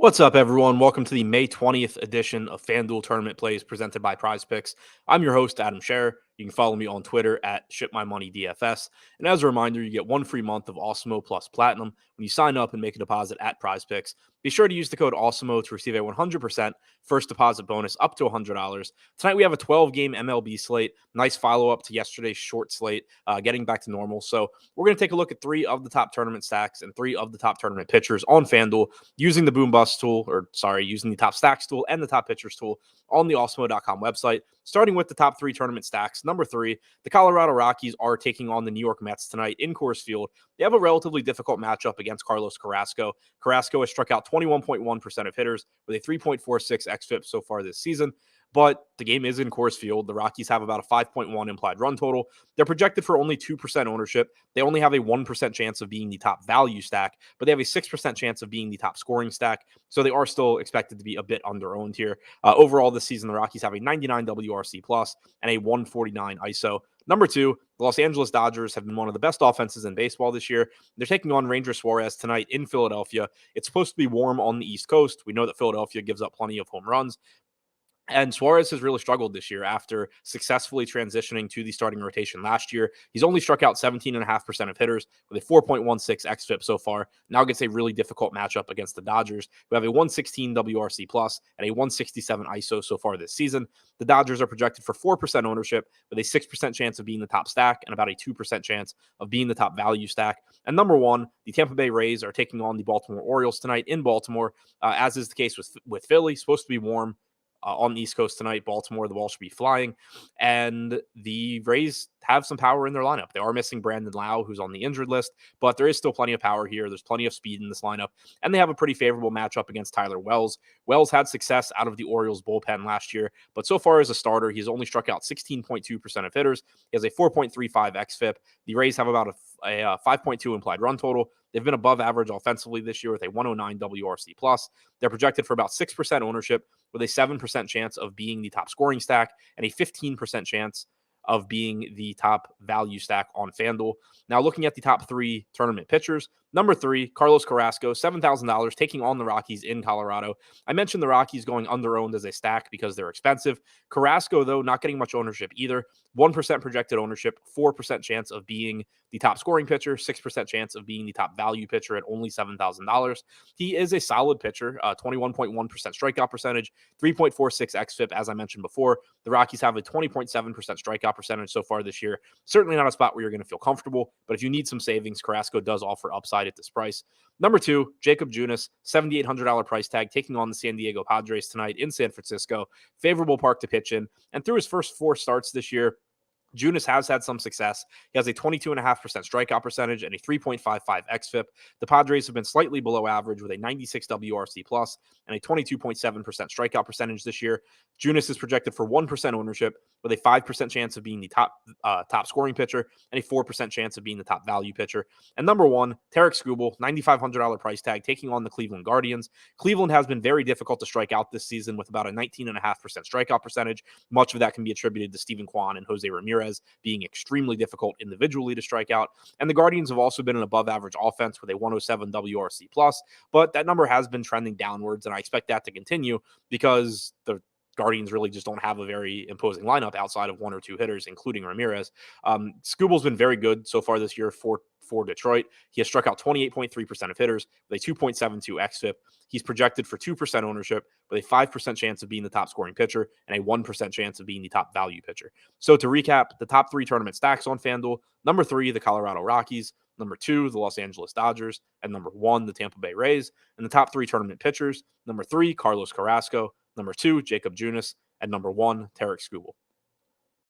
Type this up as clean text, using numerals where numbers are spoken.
What's up, everyone? Welcome to the May 20th edition of FanDuel Tournament Plays presented by Prize Picks. I'm your host, Adam Scherer. You can follow me on Twitter at ShipMyMoneyDFS. And as a reminder, you get one free month of Awesemo plus Platinum when you sign up and make a deposit at Prize Picks. Be sure to use the code Awesemo to receive a 100% first deposit bonus up to $100. Tonight we have a 12-game MLB slate. Nice follow-up to yesterday's short slate, getting back to normal. So we're going to take a look at three of the top tournament stacks and three of the top tournament pitchers on FanDuel using the Boom Bust tool, using the top stacks tool and the top pitchers tool on the Awesemo.com website. Starting with the top three tournament stacks. Number three, the Colorado Rockies are taking on the New York Mets tonight in Coors Field. They have a relatively difficult matchup against Carlos Carrasco. Carrasco has struck out 21.1% of hitters with a 3.46 xFIP so far this season. But the game is in Coors Field. The Rockies have about a 5.1 implied run total. They're projected for only 2% ownership. They only have a 1% chance of being the top value stack, but they have a 6% chance of being the top scoring stack. So they are still expected to be a bit under-owned here. Overall this season, the Rockies have a 99 WRC plus and a 149 ISO. Number two, the Los Angeles Dodgers have been one of the best offenses in baseball this year. They're taking on Ranger Suarez tonight in Philadelphia. It's supposed to be warm on the East Coast. We know that Philadelphia gives up plenty of home runs. And Suarez has really struggled this year after successfully transitioning to the starting rotation last year. He's only struck out 17.5% of hitters with a 4.16 xFIP so far. Now gets a really difficult matchup against the Dodgers, who have a 116 WRC plus and a 167 ISO so far this season. The Dodgers are projected for 4% ownership with a 6% chance of being the top stack and about a 2% chance of being the top value stack. And number one, the Tampa Bay Rays are taking on the Baltimore Orioles tonight in Baltimore, as is the case with Philly. Supposed to be warm on the East Coast tonight. Baltimore, the ball should be flying. And the Rays have some power in their lineup. They are missing Brandon Lau, who's on the injured list, but there is still plenty of power here. There's plenty of speed in this lineup. And they have a pretty favorable matchup against Tyler Wells. Wells had success out of the Orioles bullpen last year, but so far as a starter, he's only struck out 16.2% of hitters. He has a 4.35 xFIP. The Rays have about a 5.2 implied run total. They've been above average offensively this year with a 109 WRC plus. They're projected for about 6% ownership with a 7% chance of being the top scoring stack and a 15% chance of being the top value stack on FanDuel. Now, looking at the top three tournament pitchers, number three, Carlos Carrasco, $7,000, taking on the Rockies in Colorado. I mentioned the Rockies going under-owned as a stack because they're expensive. Carrasco, though, not getting much ownership either. 1% projected ownership, 4% chance of being the top scoring pitcher, 6% chance of being the top value pitcher at only $7,000. He is a solid pitcher, 21.1% strikeout percentage, 3.46 xFIP, as I mentioned before. The Rockies have a 20.7% strikeout percentage so far this year. Certainly not a spot where you're going to feel comfortable, but if you need some savings, Carrasco does offer upside at this price. Number two, Jacob Junis, $7,800 price tag, taking on the San Diego Padres tonight in San Francisco. Favorable park to pitch in. And through his first four starts this year, Junis has had some success. He has a 22.5% strikeout percentage and a 3.55 xFIP. The Padres have been slightly below average with a 96 WRC plus and a 22.7% strikeout percentage this year. Junis is projected for 1% ownership with a 5% chance of being the top scoring pitcher and a 4% chance of being the top value pitcher. And number one, Tarek Skubal, $9,500 price tag, taking on the Cleveland Guardians. Cleveland has been very difficult to strike out this season with about a 19.5% strikeout percentage. Much of that can be attributed to Steven Kwan and Jose Ramirez being extremely difficult individually to strike out. And the Guardians have also been an above average offense with a 107 WRC plus, but that number has been trending downwards, and I expect that to continue because the Guardians really just don't have a very imposing lineup outside of one or two hitters, including Ramirez. Skubal's been very good so far this year for Detroit. He has struck out 28.3% of hitters with a 2.72 xFIP. He's projected for 2% ownership with a 5% chance of being the top scoring pitcher and a 1% chance of being the top value pitcher. So to recap, the top three tournament stacks on FanDuel: number three, the Colorado Rockies; number two, the Los Angeles Dodgers; and number one, the Tampa Bay Rays. And the top three tournament pitchers: number three, Carlos Carrasco; number two, Jacob Junis; and number one, Tarek Skubal.